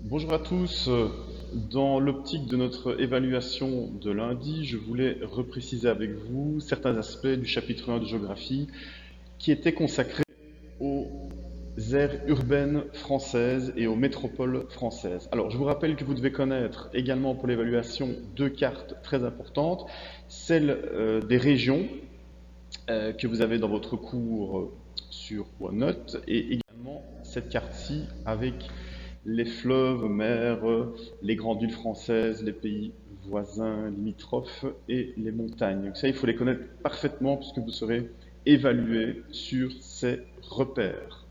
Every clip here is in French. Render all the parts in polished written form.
Bonjour à tous. Dans l'optique de notre évaluation de lundi, je voulais repréciser avec vous certains aspects du chapitre 1 de géographie qui était consacré aux aires urbaines françaises et aux métropoles françaises. Alors, je vous rappelle que vous devez connaître également pour l'évaluation deux cartes très importantes, celle des régions que vous avez dans votre cours sur OneNote et également cette carte-ci avec les fleuves, mers, les grandes villes françaises, les pays voisins, limitrophes et les montagnes. Donc ça, il faut les connaître parfaitement puisque vous serez évalué sur ces repères.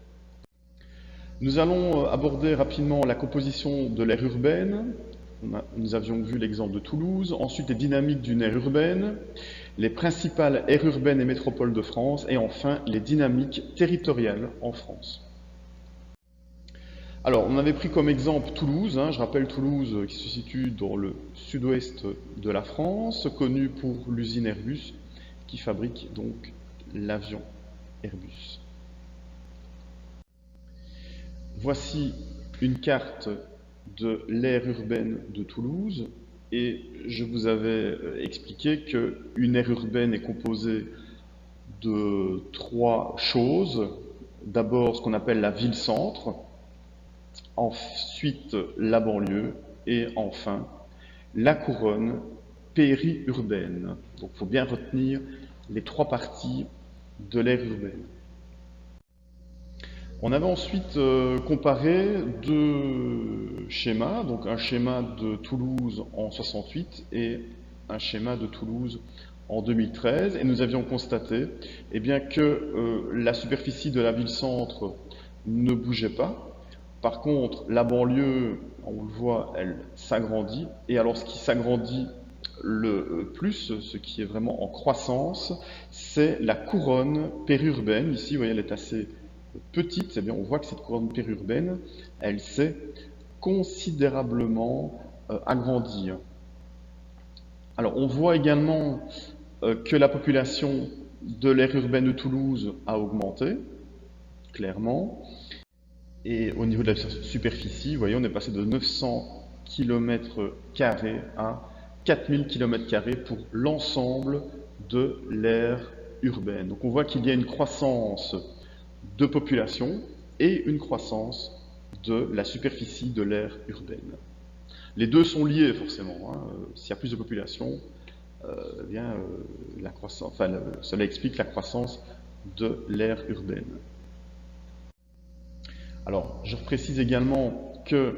Nous allons aborder rapidement la composition de l'aire urbaine. Nous avions vu l'exemple de Toulouse. Ensuite, les dynamiques d'une aire urbaine, les principales aires urbaines et métropoles de France, et enfin les dynamiques territoriales en France. Alors, on avait pris comme exemple Toulouse. Je rappelle Toulouse qui se situe dans le sud-ouest de la France, connue pour l'usine Airbus qui fabrique donc l'avion Airbus. Voici une carte de l'aire urbaine de Toulouse et je vous avais expliqué qu'une aire urbaine est composée de trois choses. D'abord ce qu'on appelle la ville-centre, ensuite la banlieue et enfin la couronne périurbaine. Donc il faut bien retenir les trois parties de l'aire urbaine. On avait ensuite comparé deux schémas, donc un schéma de Toulouse en 68 et un schéma de Toulouse en 2013, et nous avions constaté bien, que la superficie de la ville-centre ne bougeait pas. Par contre, la banlieue, on le voit, elle s'agrandit, et alors ce qui s'agrandit le plus, ce qui est vraiment en croissance, c'est la couronne périurbaine. Ici, vous voyez, elle est assez petite, eh bien, on voit que cette couronne périurbaine, elle s'est considérablement agrandie. Alors, on voit également que la population de l'aire urbaine de Toulouse a augmenté, clairement. Et au niveau de la superficie, vous voyez, on est passé de 900 km² à 4000 km² pour l'ensemble de l'aire urbaine. Donc on voit qu'il y a une croissance de population et une croissance de la superficie de l'aire urbaine. Les deux sont liés forcément. S'il y a plus de population, la croissance, cela explique la croissance de l'aire urbaine. Alors, je précise également que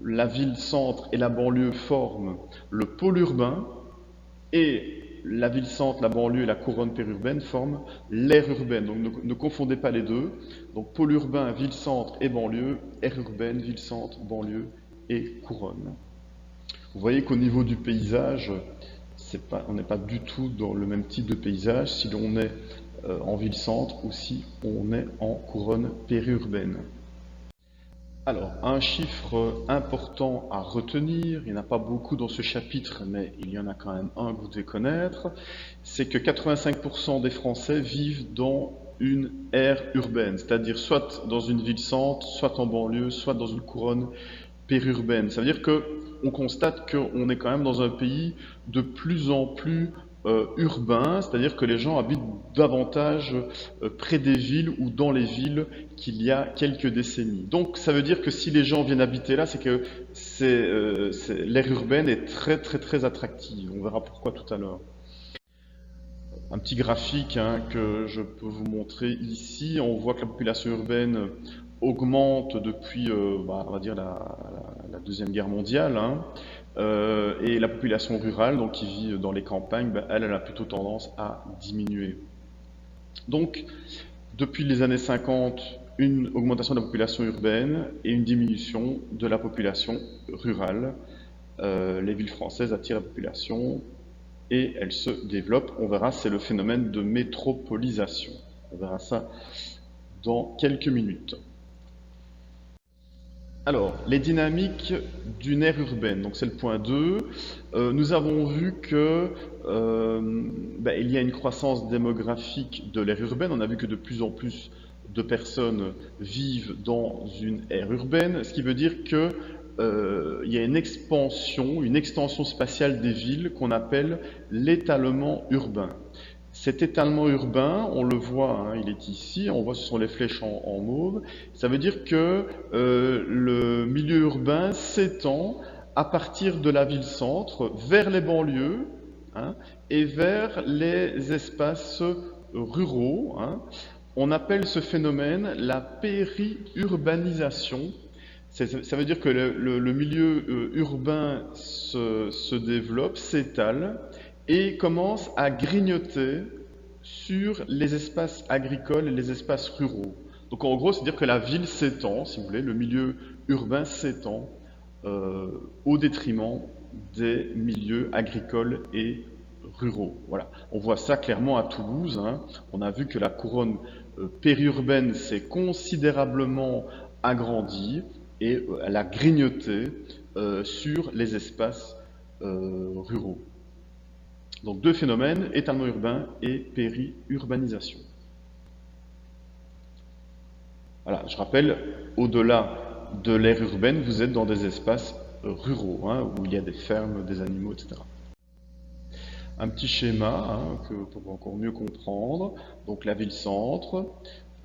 la ville-centre et la banlieue forment le pôle urbain et la ville-centre, la banlieue et la couronne périurbaine forment l'aire urbaine. Donc ne confondez pas les deux. Donc pôle urbain, ville-centre et banlieue, aire urbaine, ville-centre, banlieue et couronne. Vous voyez qu'au niveau du paysage, on n'est pas du tout dans le même type de paysage si l'on est en ville-centre ou si on est en couronne périurbaine. Alors, un chiffre important à retenir, il n'y en a pas beaucoup dans ce chapitre, mais il y en a quand même un que vous devez connaître, c'est que 85% des Français vivent dans une aire urbaine, c'est-à-dire soit dans une ville-centre, soit en banlieue, soit dans une couronne périurbaine. Ça veut dire qu'on constate qu'on est quand même dans un pays de plus en plus urbain, c'est-à-dire que les gens habitent davantage près des villes ou dans les villes qu'il y a quelques décennies. Donc ça veut dire que si les gens viennent habiter là, c'est que l'aire urbaine est très très très attractive. On verra pourquoi tout à l'heure. Un petit graphique que je peux vous montrer ici. On voit que la population urbaine augmente depuis, on va dire, la Deuxième Guerre mondiale. Et la population rurale, donc qui vit dans les campagnes, elle a plutôt tendance à diminuer. Donc, depuis les années 50, une augmentation de la population urbaine et une diminution de la population rurale. Les villes françaises attirent la population et elles se développent. On verra, c'est le phénomène de métropolisation. On verra ça dans quelques minutes. Alors, les dynamiques d'une aire urbaine, donc c'est le point 2. Nous avons vu que il y a une croissance démographique de l'aire urbaine. On a vu que de plus en plus de personnes vivent dans une aire urbaine, ce qui veut dire que il y a une extension spatiale des villes qu'on appelle l'étalement urbain. Cet étalement urbain, on le voit, hein, il est ici, on voit ce sont les flèches en mauve. Ça veut dire que le milieu urbain s'étend à partir de la ville-centre vers les banlieues, hein, et vers les espaces ruraux, hein. On appelle ce phénomène la périurbanisation. Ça veut dire que le milieu urbain se développe, s'étale et commence à grignoter sur les espaces agricoles et les espaces ruraux. Donc en gros, c'est-à-dire que la ville s'étend, si vous voulez, le milieu urbain s'étend euh, au détriment des milieux agricoles et ruraux. Voilà. On voit ça clairement à Toulouse, hein. On a vu que la couronne périurbaine s'est considérablement agrandie et elle a grignoté sur les espaces ruraux. Donc deux phénomènes, étalement urbain et périurbanisation. Voilà, je rappelle, au-delà de l'aire urbaine, vous êtes dans des espaces ruraux, hein, où il y a des fermes, des animaux, etc. Un petit schéma, hein, pour encore mieux comprendre. Donc la ville-centre,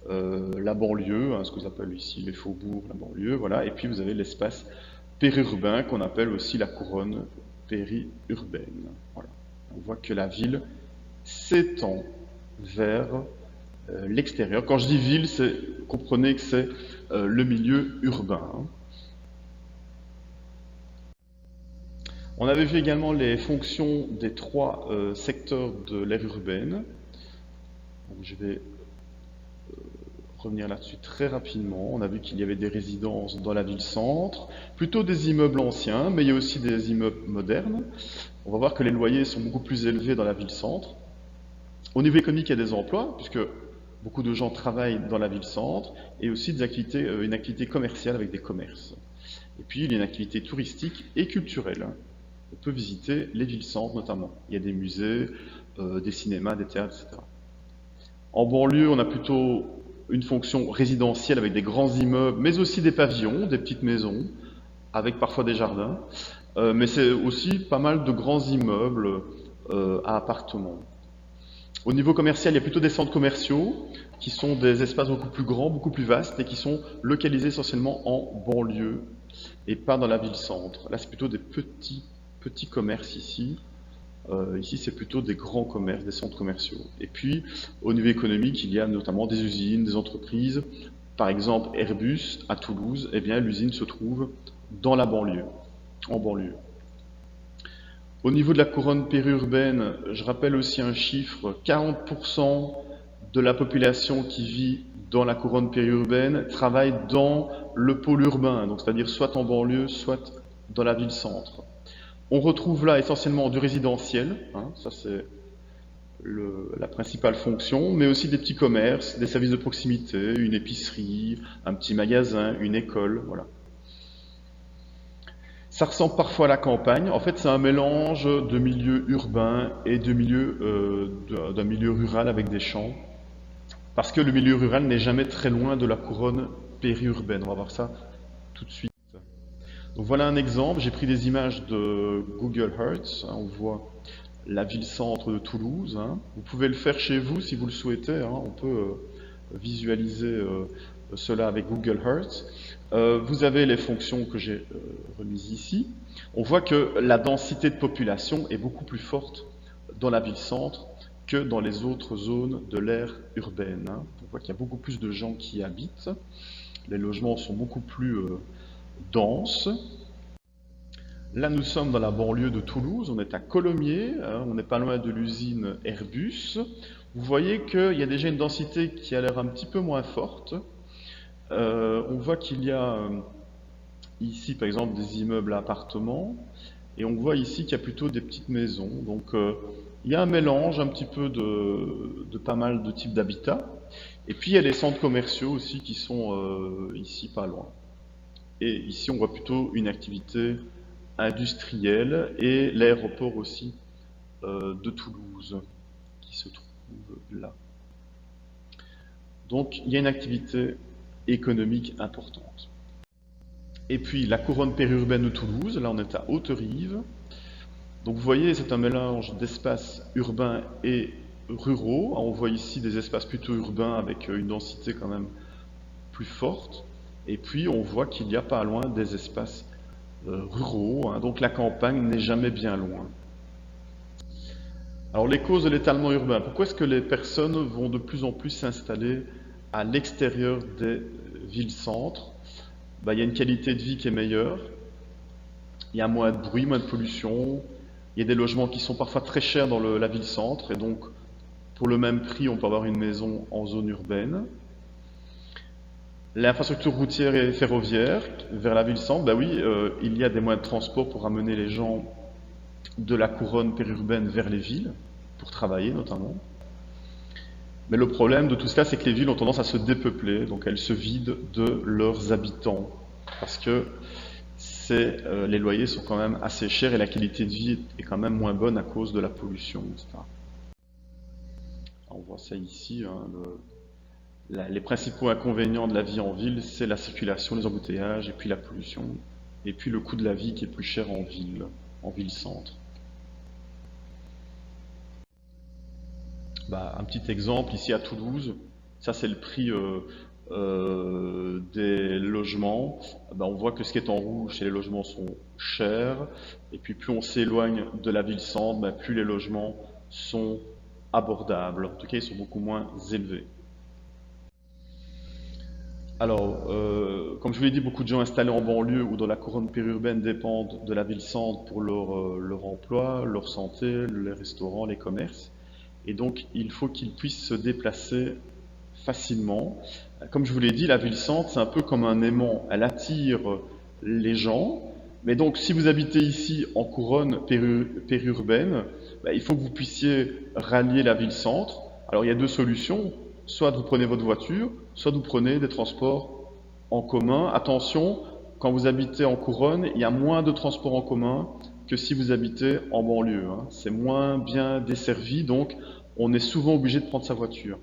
la banlieue, hein, ce que vous appelez ici les faubourgs, la banlieue, voilà. Et puis vous avez l'espace périurbain qu'on appelle aussi la couronne périurbaine. Voilà. On voit que la ville s'étend vers l'extérieur. Quand je dis ville, comprenez que c'est le milieu urbain, hein. On avait vu également les fonctions des trois secteurs de l'aire urbaine. Donc, je vais revenir là-dessus très rapidement. On a vu qu'il y avait des résidences dans la ville-centre, plutôt des immeubles anciens, mais il y a aussi des immeubles modernes. On va voir que les loyers sont beaucoup plus élevés dans la ville-centre. Au niveau économique, il y a des emplois, puisque beaucoup de gens travaillent dans la ville-centre, et aussi une activité commerciale avec des commerces. Et puis, il y a une activité touristique et culturelle. On peut visiter les villes-centres notamment. Il y a des musées, des cinémas, des théâtres, etc. En banlieue, on a plutôt une fonction résidentielle avec des grands immeubles, mais aussi des pavillons, des petites maisons, avec parfois des jardins. Mais c'est aussi pas mal de grands immeubles à appartements. Au niveau commercial, il y a plutôt des centres commerciaux qui sont des espaces beaucoup plus grands, beaucoup plus vastes et qui sont localisés essentiellement en banlieue et pas dans la ville-centre. Là, c'est plutôt des petits commerces ici. Ici, c'est plutôt des grands commerces, des centres commerciaux. Et puis, au niveau économique, il y a notamment des usines, des entreprises. Par exemple, Airbus à Toulouse, eh bien, l'usine se trouve dans la banlieue, en banlieue. Au niveau de la couronne périurbaine, je rappelle aussi un chiffre, 40% de la population qui vit dans la couronne périurbaine travaille dans le pôle urbain, donc c'est-à-dire soit en banlieue, soit dans la ville-centre. On retrouve là essentiellement du résidentiel, hein, ça c'est la principale fonction, mais aussi des petits commerces, des services de proximité, une épicerie, un petit magasin, une école, voilà. Ça ressemble parfois à la campagne. En fait, c'est un mélange de milieu urbain et d'un milieu rural avec des champs. Parce que le milieu rural n'est jamais très loin de la couronne périurbaine. On va voir ça tout de suite. Donc voilà un exemple. J'ai pris des images de Google Earth. On voit la ville-centre de Toulouse, hein. Vous pouvez le faire chez vous si vous le souhaitez, hein. On peut visualiser cela avec Google Earth. Vous avez les fonctions que j'ai remises ici. On voit que la densité de population est beaucoup plus forte dans la ville-centre que dans les autres zones de l'aire urbaine, hein. On voit qu'il y a beaucoup plus de gens qui y habitent. Les logements sont beaucoup plus denses. Là, nous sommes dans la banlieue de Toulouse, on est à Colomiers, hein, on n'est pas loin de l'usine Airbus. Vous voyez qu'il y a déjà une densité qui a l'air un petit peu moins forte. On voit qu'il y a ici, par exemple, des immeubles à appartements, et on voit ici qu'il y a plutôt des petites maisons. Donc, il y a un mélange un petit peu de pas mal de types d'habitats. Et puis, il y a les centres commerciaux aussi qui sont ici pas loin. Et ici, on voit plutôt une activité industrielle et l'aéroport aussi de Toulouse qui se trouve là. Donc il y a une activité économique importante. Et puis la couronne périurbaine de Toulouse, là on est à Haute-Rive. Donc vous voyez, c'est un mélange d'espaces urbains et ruraux. On voit ici des espaces plutôt urbains avec une densité quand même plus forte. Et puis on voit qu'il y a pas loin des espaces ruraux, hein. Donc la campagne n'est jamais bien loin. Alors les causes de l'étalement urbain, pourquoi est-ce que les personnes vont de plus en plus s'installer à l'extérieur des villes-centres? Il y a une qualité de vie qui est meilleure, il y a moins de bruit, moins de pollution, il y a des logements qui sont parfois très chers dans la ville-centre, et donc pour le même prix on peut avoir une maison en zone urbaine. L'infrastructure routière et ferroviaire vers la ville-centre, oui, il y a des moyens de transport pour amener les gens de la couronne périurbaine vers les villes, pour travailler notamment. Mais le problème de tout cela, c'est que les villes ont tendance à se dépeupler, donc elles se vident de leurs habitants, parce que les loyers sont quand même assez chers et la qualité de vie est quand même moins bonne à cause de la pollution, etc. On voit ça ici, hein, les principaux inconvénients de la vie en ville, c'est la circulation, les embouteillages, et puis la pollution, et puis le coût de la vie qui est plus cher en ville-centre. Un petit exemple, ici à Toulouse, ça c'est le prix des logements. On voit que ce qui est en rouge, c'est les logements sont chers, et puis plus on s'éloigne de la ville-centre, plus les logements sont abordables. En tout cas, ils sont beaucoup moins élevés. Alors, comme je vous l'ai dit, beaucoup de gens installés en banlieue ou dans la couronne périurbaine dépendent de la ville-centre pour leur emploi, leur santé, les restaurants, les commerces. Et donc, il faut qu'ils puissent se déplacer facilement. Comme je vous l'ai dit, la ville-centre, c'est un peu comme un aimant. Elle attire les gens. Mais donc, si vous habitez ici en couronne périurbaine, il faut que vous puissiez rallier la ville-centre. Alors, il y a deux solutions. Soit vous prenez votre voiture, soit vous prenez des transports en commun. Attention, quand vous habitez en couronne, il y a moins de transports en commun que si vous habitez en banlieue, hein. C'est moins bien desservi, donc on est souvent obligé de prendre sa voiture.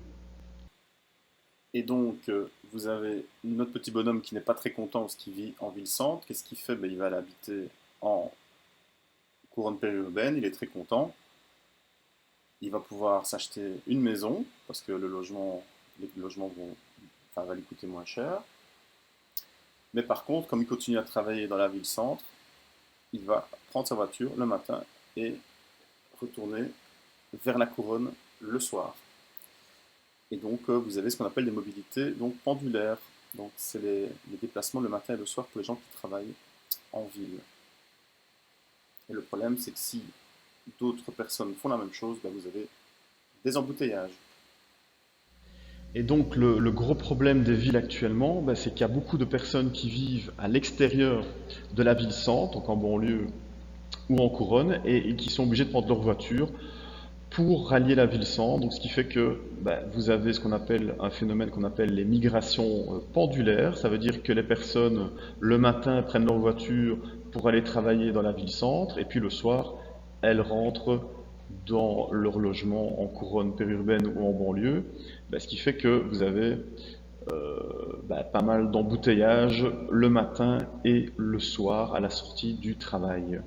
Et donc, vous avez notre petit bonhomme qui n'est pas très content parce qu'il vit en ville-centre. Qu'est-ce qu'il fait? Il va aller habiter en couronne périurbaine, il est très content. Il va pouvoir s'acheter une maison parce que les logements va lui coûter moins cher. Mais par contre, comme il continue à travailler dans la ville-centre, il va prendre sa voiture le matin et retourner vers la couronne le soir. Et donc, vous avez ce qu'on appelle des mobilités pendulaires. Donc, c'est les déplacements le matin et le soir pour les gens qui travaillent en ville. Et le problème, c'est que si d'autres personnes font la même chose, vous avez des embouteillages. Et donc, le gros problème des villes actuellement, c'est qu'il y a beaucoup de personnes qui vivent à l'extérieur de la ville-centre, donc en banlieue ou en couronne, et qui sont obligées de prendre leur voiture pour rallier la ville-centre. Donc, ce qui fait que vous avez ce qu'on appelle un phénomène qu'on appelle les migrations pendulaires. Ça veut dire que les personnes, le matin, prennent leur voiture pour aller travailler dans la ville-centre, et puis le soir, elles rentrent dans leur logement en couronne périurbaine ou en banlieue. Ce qui fait que vous avez pas mal d'embouteillages le matin et le soir à la sortie du travail.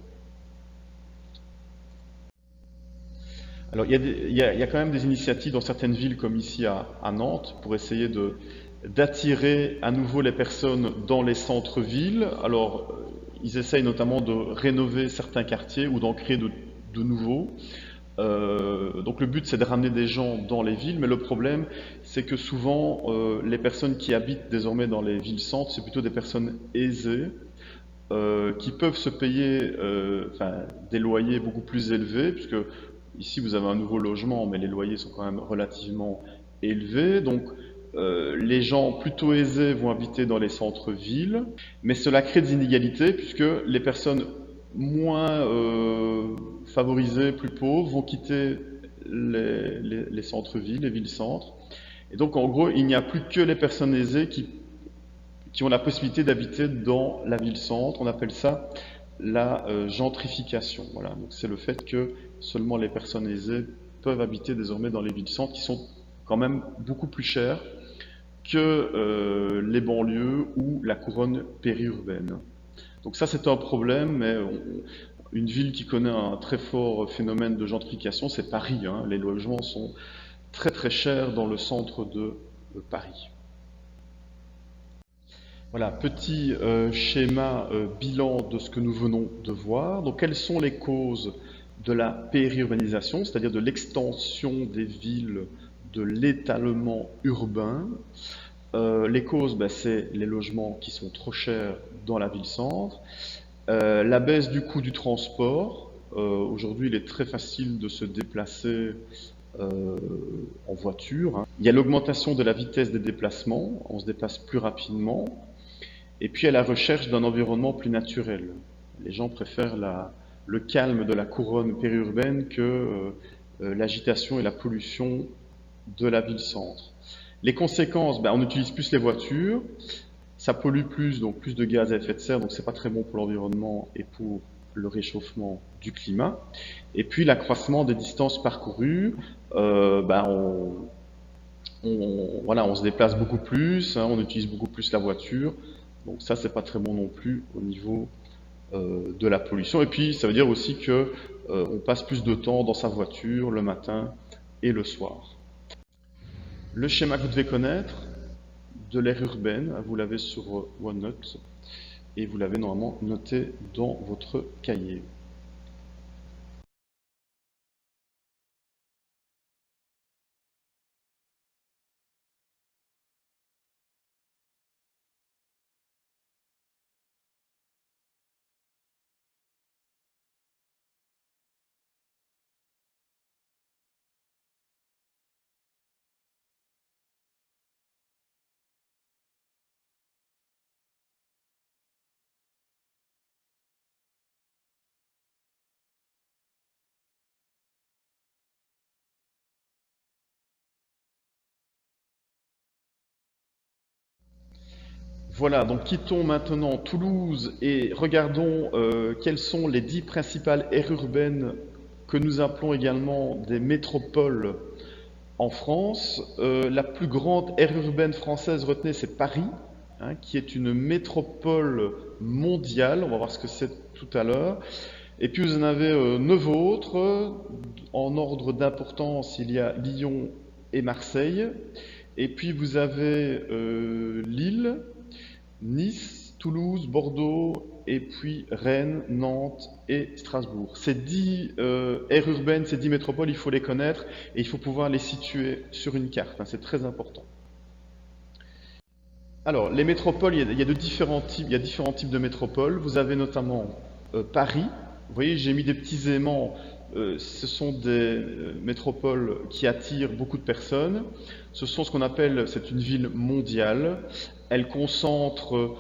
Alors, il y a quand même des initiatives dans certaines villes, comme ici à Nantes, pour essayer d'attirer à nouveau les personnes dans les centres-villes. Alors, ils essayent notamment de rénover certains quartiers ou d'en créer de nouveaux. Donc, le but, c'est de ramener des gens dans les villes, mais le problème, c'est que souvent, les personnes qui habitent désormais dans les villes-centres, c'est plutôt des personnes aisées, qui peuvent se payer des loyers beaucoup plus élevés, puisque ici vous avez un nouveau logement, mais les loyers sont quand même relativement élevés. Donc les gens plutôt aisés vont habiter dans les centres-villes, mais cela crée des inégalités, puisque les personnes moins favorisées, plus pauvres, vont quitter les centres-villes, les villes-centres. Et donc en gros, il n'y a plus que les personnes aisées qui ont la possibilité d'habiter dans la ville-centre. On appelle ça la gentrification. Voilà. Donc c'est le fait que seulement les personnes aisées peuvent habiter désormais dans les villes-centres qui sont quand même beaucoup plus chères que les banlieues ou la couronne périurbaine. Donc ça, c'est un problème, mais une ville qui connaît un très fort phénomène de gentrification, c'est Paris, hein. Les logements sont très très chers dans le centre de Paris. Voilà, petit schéma bilan de ce que nous venons de voir. Donc, quelles sont les causes de la périurbanisation, c'est-à-dire de l'extension des villes, de l'étalement urbain? Les causes, ben, c'est les logements qui sont trop chers dans la ville-centre, la baisse du coût du transport. Aujourd'hui, il est très facile de se déplacer euh, en voiture, hein. Il y a l'augmentation de la vitesse des déplacements, on se déplace plus rapidement. Et puis à la recherche d'un environnement plus naturel. Les gens préfèrent le calme de la couronne périurbaine que l'agitation et la pollution de la ville-centre. Les conséquences, ben, on utilise plus les voitures, ça pollue plus, donc plus de gaz à effet de serre, donc c'est pas très bon pour l'environnement et pour le réchauffement du climat. Et puis l'accroissement des distances parcourues, ben, voilà, on se déplace beaucoup plus, hein, on utilise beaucoup plus la voiture, donc ça, c'est pas très bon non plus au niveau de la pollution. Et puis, ça veut dire aussi que on passe plus de temps dans sa voiture le matin et le soir. Le schéma que vous devez connaître de l'aire urbaine, vous l'avez sur OneNote et vous l'avez normalement noté dans votre cahier. Voilà, donc quittons maintenant Toulouse et regardons quelles sont les 10 principales aires urbaines que nous appelons également des métropoles en France. La plus grande aire urbaine française, retenez, c'est Paris, hein, qui est une métropole mondiale. On va voir ce que c'est tout à l'heure. Et puis vous en avez 9 autres. En ordre d'importance, il y a Lyon et Marseille. Et puis vous avez Lille, Nice, Toulouse, Bordeaux, et puis Rennes, Nantes et Strasbourg. Ces 10 aires urbaines, ces 10 métropoles, il faut les connaître et il faut pouvoir les situer sur une carte, hein, c'est très important. Alors, les métropoles, il y a différents types de métropoles. Vous avez notamment Paris. Vous voyez, j'ai mis des petits aimants. Ce sont des métropoles qui attirent beaucoup de personnes. Ce sont ce qu'on appelle, c'est une ville mondiale. Elle concentre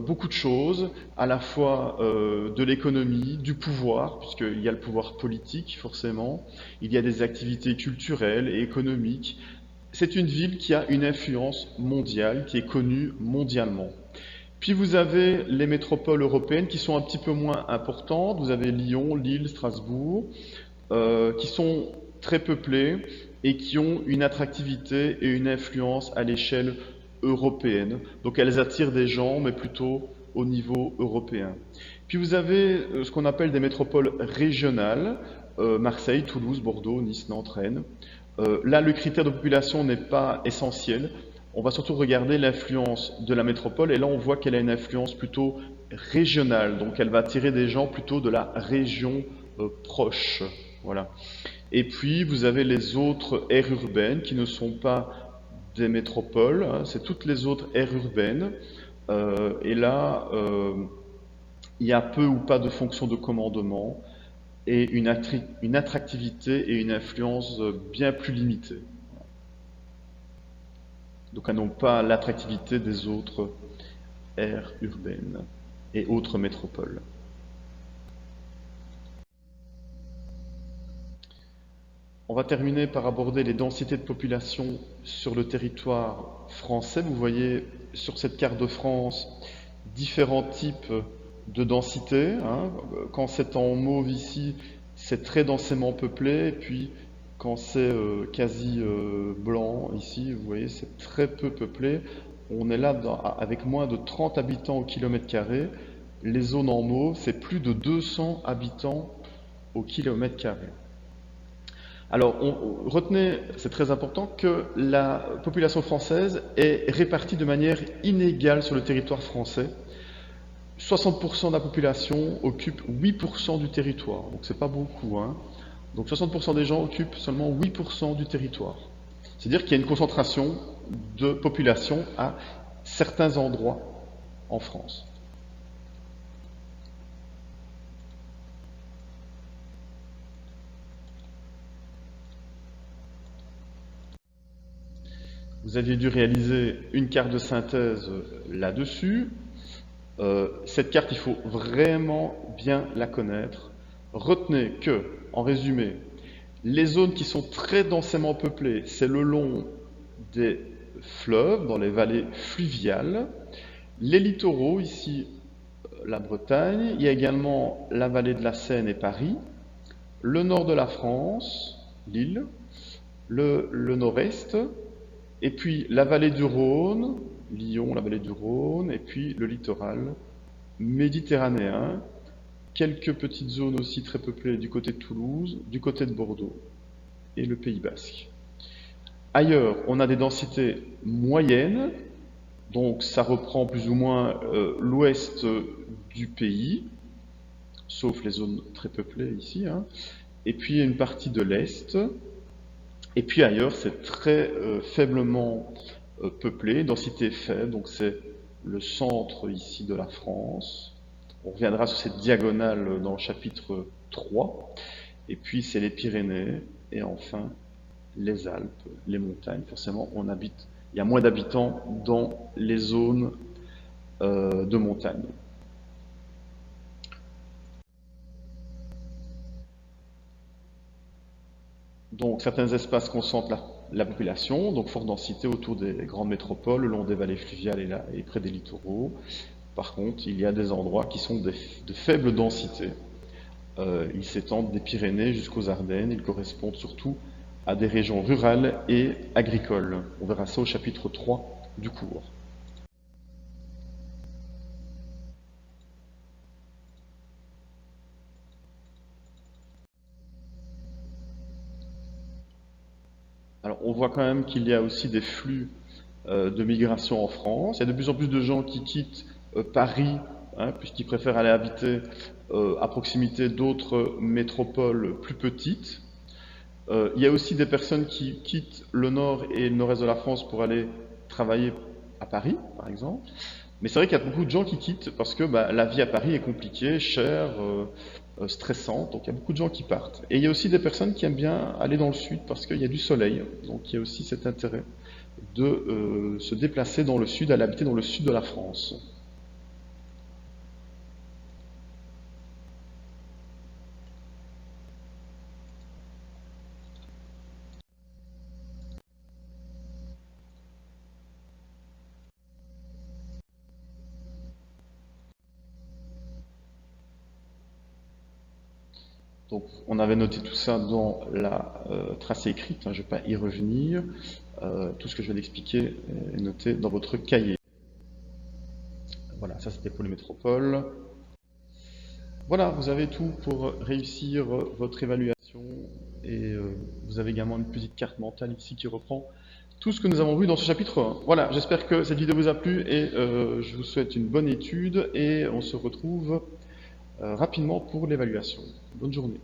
beaucoup de choses, à la fois de l'économie, du pouvoir, puisqu'il y a le pouvoir politique forcément, il y a des activités culturelles et économiques. C'est une ville qui a une influence mondiale, qui est connue mondialement. Puis vous avez les métropoles européennes qui sont un petit peu moins importantes. Vous avez Lyon, Lille, Strasbourg, qui sont très peuplées et qui ont une attractivité et une influence à l'échelle européenne. Donc elles attirent des gens, mais plutôt au niveau européen. Puis vous avez ce qu'on appelle des métropoles régionales, Marseille, Toulouse, Bordeaux, Nice, Nantes, Rennes. Là, le critère de population n'est pas essentiel. On va surtout regarder l'influence de la métropole et là, on voit qu'elle a une influence plutôt régionale. Donc, elle va attirer des gens plutôt de la région proche. Voilà. Et puis, vous avez les autres aires urbaines qui ne sont pas des métropoles, hein, c'est toutes les autres aires urbaines. Et là, il y a peu ou pas de fonction de commandement et une attractivité et une influence bien plus limitée. Donc elles n'ont pas l'attractivité des autres aires urbaines et autres métropoles. On va terminer par aborder les densités de population sur le territoire français. Vous voyez sur cette carte de France différents types de densité, hein. Quand c'est en mauve ici, c'est très densément peuplé, et puis Quand c'est quasi blanc, ici, vous voyez, c'est très peu peuplé. On est là avec moins de 30 habitants au kilomètre carré. Les zones en mauve, c'est plus de 200 habitants au kilomètre carré. Alors, retenez, c'est très important, que la population française est répartie de manière inégale sur le territoire français. 60% de la population occupe 8% du territoire, donc c'est pas beaucoup, hein. Donc 60% des gens occupent seulement 8% du territoire. C'est-à-dire qu'il y a une concentration de population à certains endroits en France. Vous aviez dû réaliser une carte de synthèse là-dessus. Cette carte, il faut vraiment bien la connaître. Retenez que, en résumé, les zones qui sont très densément peuplées, c'est le long des fleuves, dans les vallées fluviales. Les littoraux, ici, la Bretagne. Il y a également la vallée de la Seine et Paris. Le nord de la France, Lille. Le nord-est. Et puis la vallée du Rhône, Lyon, la vallée du Rhône. Et puis le littoral méditerranéen. Quelques petites zones aussi très peuplées du côté de Toulouse, du côté de Bordeaux et le Pays Basque. Ailleurs, on a des densités moyennes, donc ça reprend plus ou moins l'ouest du pays, sauf les zones très peuplées ici, hein. Et puis une partie de l'est. Et puis ailleurs, c'est très faiblement peuplé, densité faible, donc c'est le centre ici de la France. On reviendra sur cette diagonale dans le chapitre 3. Et puis c'est les Pyrénées et enfin les Alpes, les montagnes. Forcément, il y a moins d'habitants dans les zones de montagne. Donc certains espaces concentrent la population, donc forte densité autour des grandes métropoles, le long des vallées fluviales et près des littoraux. Par contre, il y a des endroits qui sont de faible densité. Ils s'étendent des Pyrénées jusqu'aux Ardennes. Ils correspondent surtout à des régions rurales et agricoles. On verra ça au chapitre 3 du cours. Alors, on voit quand même qu'il y a aussi des flux de migration en France. Il y a de plus en plus de gens qui quittent Paris, hein, puisqu'ils préfèrent aller habiter à proximité d'autres métropoles plus petites. Il y a aussi des personnes qui quittent le nord et le nord-est de la France pour aller travailler à Paris, par exemple. Mais c'est vrai qu'il y a beaucoup de gens qui quittent parce que la vie à Paris est compliquée, chère, stressante, donc il y a beaucoup de gens qui partent. Et il y a aussi des personnes qui aiment bien aller dans le sud parce qu'il y a du soleil, donc il y a aussi cet intérêt de se déplacer dans le sud, aller habiter dans le sud de la France. Donc, on avait noté tout ça dans la tracée écrite, hein, je ne vais pas y revenir. Tout ce que je viens d'expliquer est noté dans votre cahier. Voilà, ça c'était pour les métropoles. Voilà, vous avez tout pour réussir votre évaluation et vous avez également une petite carte mentale ici qui reprend tout ce que nous avons vu dans ce chapitre 1. Voilà, j'espère que cette vidéo vous a plu et je vous souhaite une bonne étude et on se retrouve rapidement pour l'évaluation. Bonne journée.